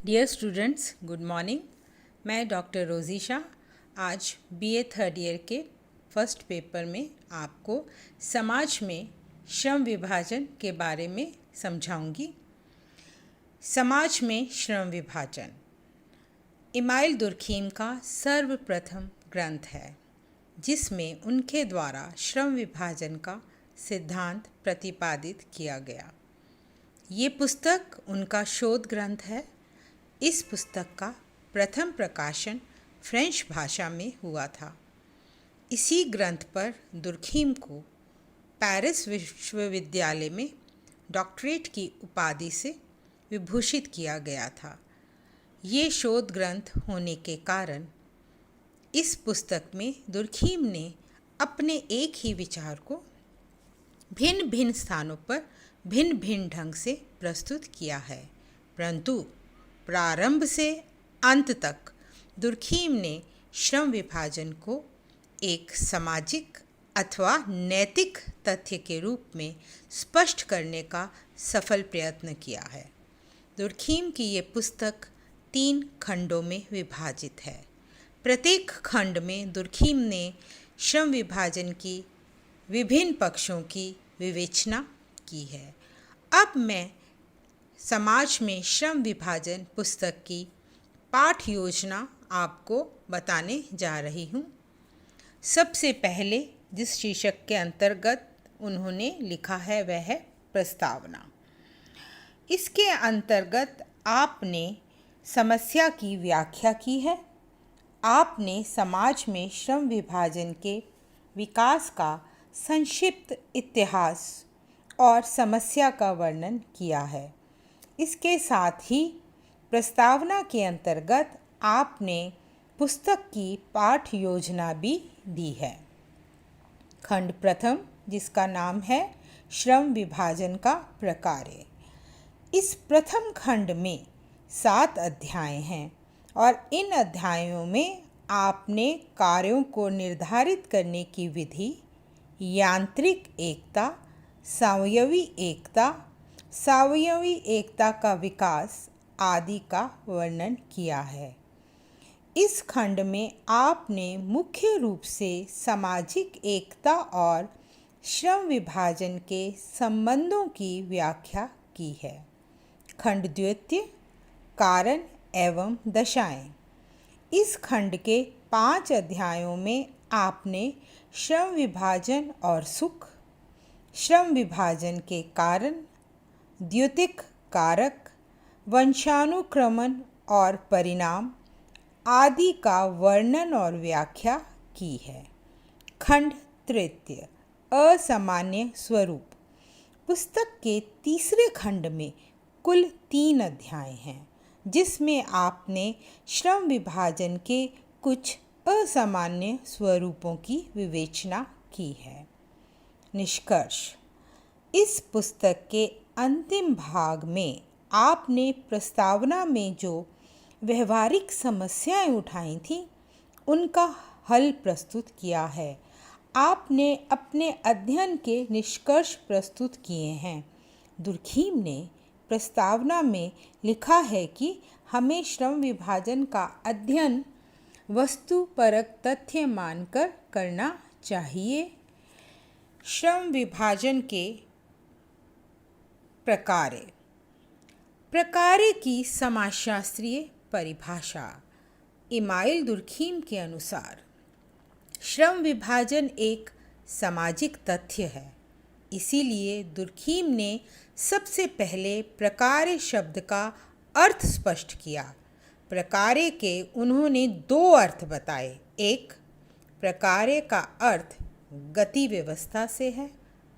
Dear students, good morning. मैं doctor Rosy आज BA third year के फर्स्ट पेपर में आपको समाज में श्रम विभाजन के बारे में समझाऊंगी। समाज में श्रम विभाजन इमाइल दुर्खीम का सर्वप्रथम ग्रंथ है, जिसमें उनके द्वारा श्रम विभाजन का सिद्धांत प्रतिपादित किया गया। ये पुस्तक उनका शोध ग्रंथ है। इस पुस्तक का प्रथम प्रकाशन फ्रेंच भाषा में हुआ था। इसी ग्रंथ पर दुर्खीम को पेरिस विश्वविद्यालय में डॉक्टरेट की उपाधि से विभूषित किया गया था। ये शोध ग्रंथ होने के कारण इस पुस्तक में दुर्खीम ने अपने एक ही विचार को भिन्न भिन्न स्थानों पर भिन्न भिन्न ढंग से प्रस्तुत किया है, परंतु प्रारंभ से अंत तक दुर्खीम ने श्रम विभाजन को एक सामाजिक अथवा नैतिक तथ्य के रूप में स्पष्ट करने का सफल प्रयत्न किया है। दुर्खीम की ये पुस्तक 3 खंडों में विभाजित है। प्रत्येक खंड में दुर्खीम ने श्रम विभाजन की विभिन्न पक्षों की विवेचना की है। अब मैं समाज में श्रम विभाजन पुस्तक की पाठ योजना आपको बताने जा रही हूँ। सबसे पहले जिस शीर्षक के अंतर्गत उन्होंने लिखा है वह है प्रस्तावना। इसके अंतर्गत आपने समस्या की व्याख्या की है। आपने समाज में श्रम विभाजन के विकास का संक्षिप्त इतिहास और समस्या का वर्णन किया है। इसके साथ ही प्रस्तावना के अंतर्गत आपने पुस्तक की पाठ योजना भी दी है। खंड प्रथम, जिसका नाम है श्रम विभाजन का प्रकार्य। इस प्रथम खंड में 7 अध्याय हैं और इन अध्यायों में आपने कार्यों को निर्धारित करने की विधि, यांत्रिक एकता, सावयवी एकता का विकास आदि का वर्णन किया है। इस खंड में आपने मुख्य रूप से सामाजिक एकता और श्रम विभाजन के संबंधों की व्याख्या की है। खंड द्वितीय, कारण एवं दशाएं। इस खंड के 5 अध्यायों में आपने श्रम विभाजन और सुख, श्रम विभाजन के कारण, द्युतिक कारक, वंशानुक्रमण और परिणाम आदि का वर्णन और व्याख्या की है। खंड तृतीय, असामान्य स्वरूप। पुस्तक के तीसरे खंड में कुल 3 अध्याय हैं, जिसमें आपने श्रम विभाजन के कुछ असामान्य स्वरूपों की विवेचना की है। निष्कर्ष। इस पुस्तक के अंतिम भाग में आपने प्रस्तावना में जो व्यवहारिक समस्याएं उठाई थीं, उनका हल प्रस्तुत किया है। आपने अपने अध्ययन के निष्कर्ष प्रस्तुत किए हैं। दुर्खीम ने प्रस्तावना में लिखा है कि हमें श्रम विभाजन का अध्ययन वस्तुपरक तथ्य मानकर करना चाहिए। श्रम विभाजन के प्रकार्य की समाजशास्त्रीय परिभाषा। इमाइल दुर्खीम के अनुसार श्रम विभाजन एक सामाजिक तथ्य है। इसीलिए दुर्खीम ने सबसे पहले प्रकार्य शब्द का अर्थ स्पष्ट किया। प्रकार्य के उन्होंने 2 अर्थ बताए। एक, प्रकार्य का अर्थ गति व्यवस्था से है,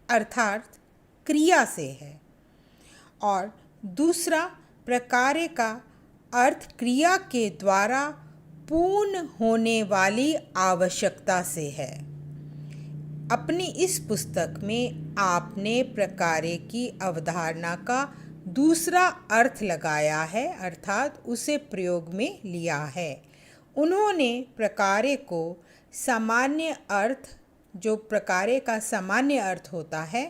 अर्थात क्रिया से है, और दूसरा, प्रकार्य का अर्थ क्रिया के द्वारा पूर्ण होने वाली आवश्यकता से है। अपनी इस पुस्तक में आपने प्रकार्य की अवधारणा का दूसरा अर्थ लगाया है, अर्थात उसे प्रयोग में लिया है। उन्होंने प्रकार्य को सामान्य अर्थ, जो प्रकार्य का सामान्य अर्थ होता है,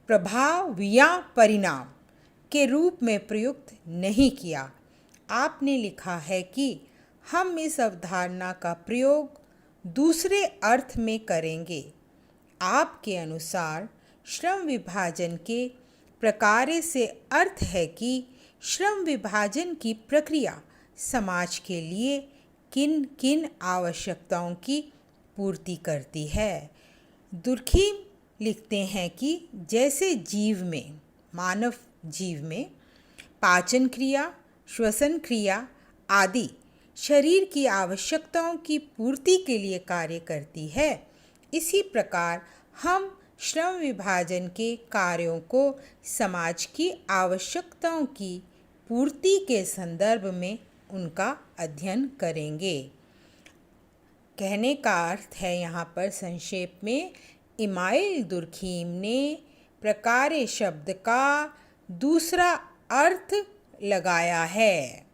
प्रभाव या परिणाम के रूप में प्रयुक्त नहीं किया, आपने लिखा है कि हम इस अवधारणा का प्रयोग दूसरे अर्थ में करेंगे। आपके अनुसार श्रम विभाजन के प्रकार से अर्थ है कि श्रम विभाजन की प्रक्रिया समाज के लिए किन किन आवश्यकताओं की पूर्ति करती है। दुर्खीम लिखते हैं कि जैसे मानव जीव में पाचन क्रिया, श्वसन क्रिया आदि शरीर की आवश्यकताओं की पूर्ति के लिए कार्य करती है, इसी प्रकार हम श्रम विभाजन के कार्यों को समाज की आवश्यकताओं की पूर्ति के संदर्भ में उनका अध्ययन करेंगे। कहने का अर्थ है यहाँ पर संक्षेप में, इमाइल दुर्खीम ने प्रकार्य शब्द का दूसरा अर्थ लगाया है।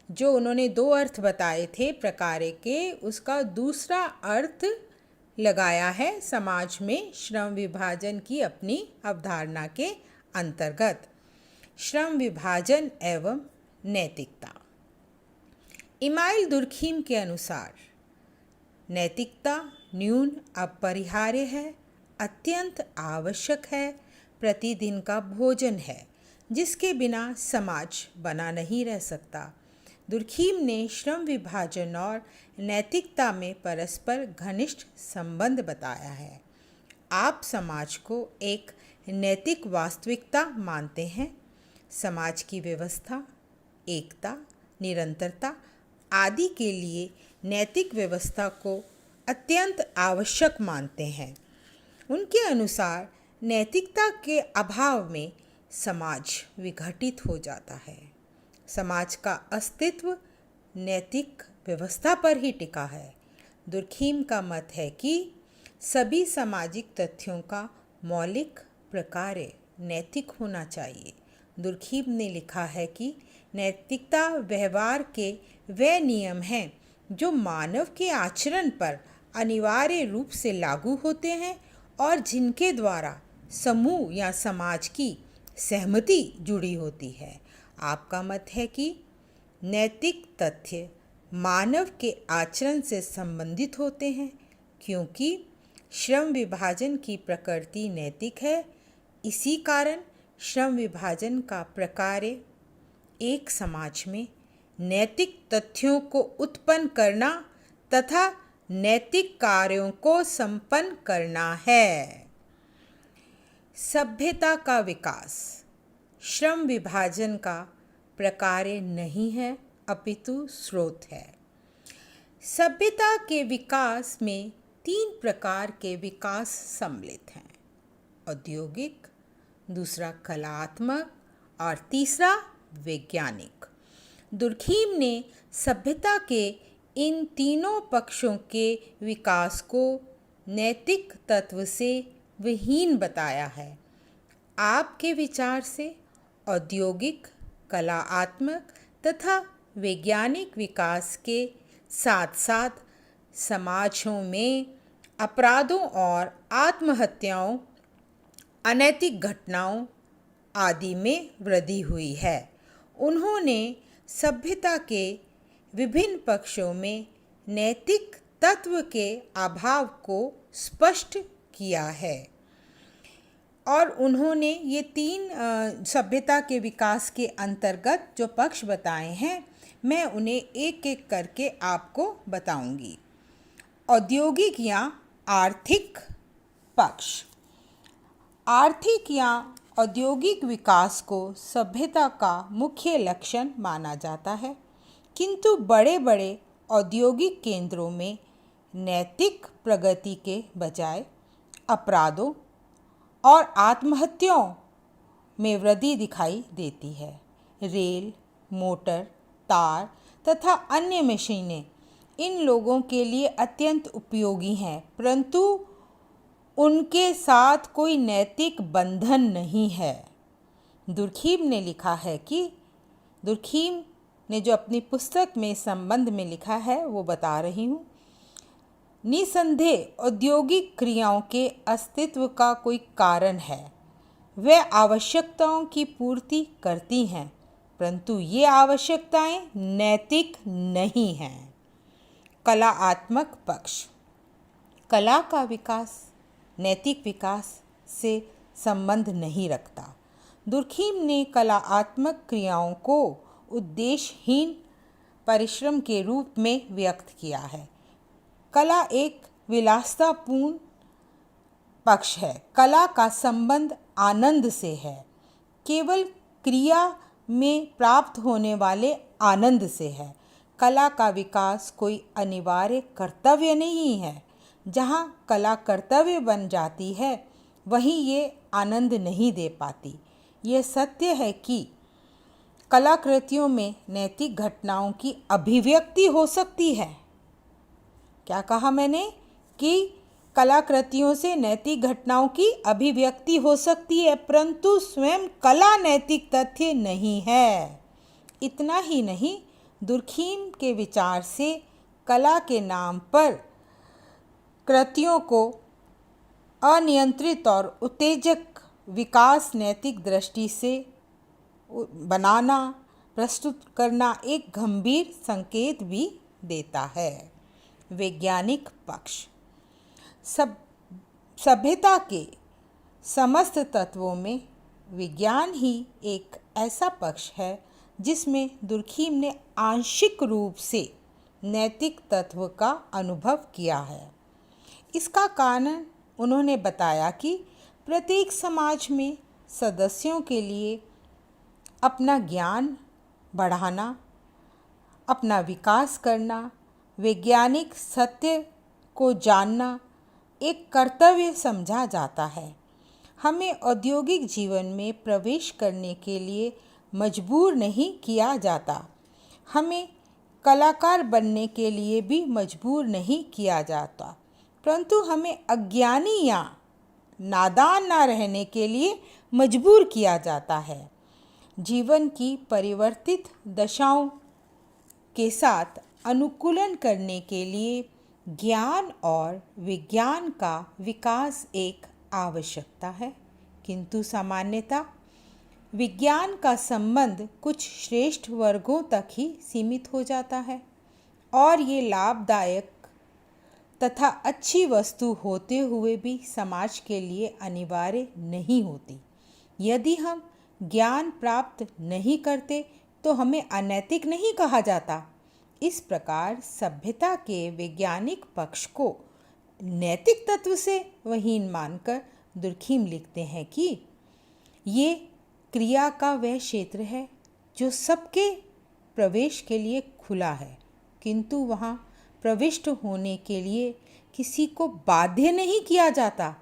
जो उन्होंने दो अर्थ बताए थे प्रकार्य के, उसका दूसरा अर्थ लगाया है समाज में श्रम विभाजन की अपनी अवधारणा के अंतर्गत। श्रम विभाजन एवं नैतिकता। इमाइल दुर्खीम के अनुसार नैतिकता न्यून अपरिहार्य है, अत्यंत आवश्यक है, प्रतिदिन का भोजन है, जिसके बिना समाज बना नहीं रह सकता। दुर्खीम ने श्रम विभाजन और नैतिकता में परस्पर घनिष्ठ संबंध बताया है। आप समाज को एक नैतिक वास्तविकता मानते हैं। समाज की व्यवस्था, एकता, निरंतरता आदि के लिए नैतिक व्यवस्था को अत्यंत आवश्यक मानते हैं। उनके अनुसार नैतिकता के अभाव में समाज विघटित हो जाता है। समाज का अस्तित्व नैतिक व्यवस्था पर ही टिका है। दुर्खीम का मत है कि सभी सामाजिक तथ्यों का मौलिक प्रकार्य नैतिक होना चाहिए। दुर्खीम ने लिखा है कि नैतिकता व्यवहार के वे नियम हैं जो मानव के आचरण पर अनिवार्य रूप से लागू होते हैं और जिनके द्वारा समूह या समाज की सहमति जुड़ी होती है। आपका मत है कि नैतिक तथ्य मानव के आचरण से संबंधित होते हैं, क्योंकि श्रम विभाजन की प्रकृति नैतिक है। इसी कारण श्रम विभाजन का प्रकार्य एक समाज में नैतिक तथ्यों को उत्पन्न करना तथा नैतिक कार्यों को संपन्न करना है। सभ्यता का विकास श्रम विभाजन का प्रकार्य नहीं है, अपितु स्रोत है। सभ्यता के विकास में 3 प्रकार के विकास सम्मिलित हैं: औद्योगिक, दूसरा कलात्मक और तीसरा वैज्ञानिक। दुर्खीम ने सभ्यता के इन तीनों पक्षों के विकास को नैतिक तत्व से विहीन बताया है। आपके विचार से औद्योगिक, कलात्मक तथा वैज्ञानिक विकास के साथ साथ समाजों में अपराधों और आत्महत्याओं, अनैतिक घटनाओं आदि में वृद्धि हुई है। उन्होंने सभ्यता के विभिन्न पक्षों में नैतिक तत्व के अभाव को स्पष्ट किया है और उन्होंने ये 3 सभ्यता के विकास के अंतर्गत जो पक्ष बताए हैं, मैं उन्हें एक एक करके आपको बताऊंगी। औद्योगिक या आर्थिक पक्ष। आर्थिक या औद्योगिक विकास को सभ्यता का मुख्य लक्षण माना जाता है, किंतु बड़े बड़े औद्योगिक केंद्रों में नैतिक प्रगति के बजाय अपराधों और आत्महत्याओं में वृद्धि दिखाई देती है। रेल, मोटर, तार तथा अन्य मशीनें इन लोगों के लिए अत्यंत उपयोगी हैं, परंतु उनके साथ कोई नैतिक बंधन नहीं है। दुर्खीम ने लिखा है कि दुर्खीम ने जो अपनी पुस्तक में संबंध में लिखा है वो बता रही हूँ। निसंदेह औद्योगिक क्रियाओं के अस्तित्व का कोई कारण है। वे आवश्यकताओं की पूर्ति करती हैं, परंतु ये आवश्यकताएं नैतिक नहीं हैं। कलात्मक पक्ष। कला का विकास नैतिक विकास से संबंध नहीं रखता। दुर्खीम ने कलात्मक क्रियाओं को उद्देश्यहीन परिश्रम के रूप में व्यक्त किया है। कला एक विलासतापूर्ण पक्ष है। कला का संबंध आनंद से है, केवल क्रिया में प्राप्त होने वाले आनंद से है। कला का विकास कोई अनिवार्य कर्तव्य नहीं है। जहाँ कला कर्तव्य बन जाती है वहीं ये आनंद नहीं दे पाती। ये सत्य है कि कलाकृतियों में नैतिक घटनाओं की अभिव्यक्ति हो सकती है। क्या कहा मैंने? कि कलाकृतियों से नैतिक घटनाओं की अभिव्यक्ति हो सकती है, परंतु स्वयं कला नैतिक तथ्य नहीं है। इतना ही नहीं, दुर्खीम के विचार से कला के नाम पर कृतियों को अनियंत्रित और उत्तेजक विकास नैतिक दृष्टि से बनाना, प्रस्तुत करना एक गंभीर संकेत भी देता है। वैज्ञानिक पक्ष। सभ्यता के समस्त तत्वों में विज्ञान ही एक ऐसा पक्ष है जिसमें दुर्खीम ने आंशिक रूप से नैतिक तत्व का अनुभव किया है। इसका कारण उन्होंने बताया कि प्रत्येक समाज में सदस्यों के लिए अपना ज्ञान बढ़ाना, अपना विकास करना, वैज्ञानिक सत्य को जानना एक कर्तव्य समझा जाता है। हमें औद्योगिक जीवन में प्रवेश करने के लिए मजबूर नहीं किया जाता। हमें कलाकार बनने के लिए भी मजबूर नहीं किया जाता, परंतु हमें अज्ञानी या नादान ना रहने के लिए मजबूर किया जाता है। जीवन की परिवर्तित दशाओं के साथ अनुकूलन करने के लिए ज्ञान और विज्ञान का विकास एक आवश्यकता है, किंतु सामान्यतः विज्ञान का संबंध कुछ श्रेष्ठ वर्गों तक ही सीमित हो जाता है और ये लाभदायक तथा अच्छी वस्तु होते हुए भी समाज के लिए अनिवार्य नहीं होती। यदि हम ज्ञान प्राप्त नहीं करते तो हमें अनैतिक नहीं कहा जाता। इस प्रकार सभ्यता के वैज्ञानिक पक्ष को नैतिक तत्व से वहीन मानकर दुर्खीम लिखते हैं कि ये क्रिया का वह क्षेत्र है जो सबके प्रवेश के लिए खुला है, किंतु वहाँ प्रविष्ट होने के लिए किसी को बाध्य नहीं किया जाता।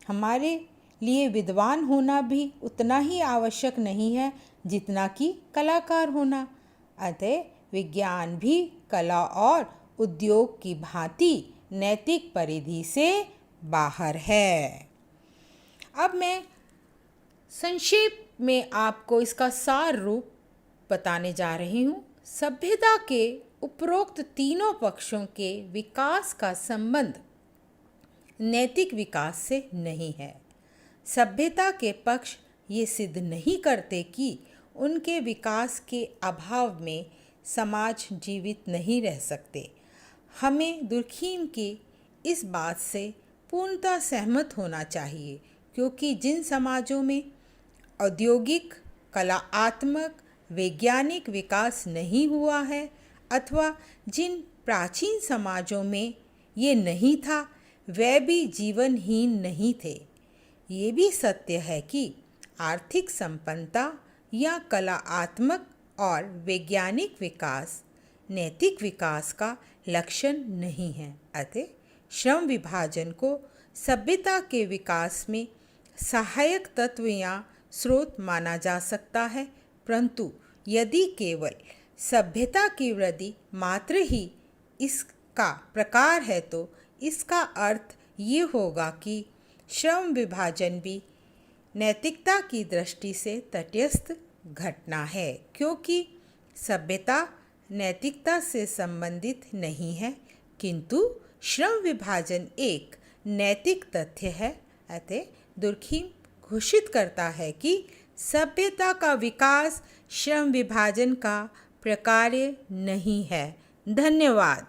हमारे लिए विद्वान होना भी उतना ही आवश्यक नहीं है जितना कि कलाकार होना। अतः विज्ञान भी कला और उद्योग की भांति नैतिक परिधि से बाहर है। अब मैं संक्षेप में आपको इसका सार रूप बताने जा रही हूँ। सभ्यता के उपरोक्त तीनों पक्षों के विकास का संबंध नैतिक विकास से नहीं है। सभ्यता के पक्ष ये सिद्ध नहीं करते कि उनके विकास के अभाव में समाज जीवित नहीं रह सकते। हमें दुर्खीम की इस बात से पूर्णतः सहमत होना चाहिए, क्योंकि जिन समाजों में औद्योगिक, कलात्मक, वैज्ञानिक विकास नहीं हुआ है अथवा जिन प्राचीन समाजों में ये नहीं था, वे भी जीवनहीन नहीं थे। ये भी सत्य है कि आर्थिक संपन्नता या कलात्मक और वैज्ञानिक विकास नैतिक विकास का लक्षण नहीं है। अतः श्रम विभाजन को सभ्यता के विकास में सहायक तत्व या स्रोत माना जा सकता है, परंतु यदि केवल सभ्यता की वृद्धि मात्र ही इसका प्रकार है तो इसका अर्थ ये होगा कि श्रम विभाजन भी नैतिकता की दृष्टि से तटस्थ घटना है, क्योंकि सभ्यता नैतिकता से संबंधित नहीं है, किंतु श्रम विभाजन एक नैतिक तथ्य है। अतः दुर्खीम घोषित करता है कि सभ्यता का विकास श्रम विभाजन का प्रकार्य नहीं है। धन्यवाद।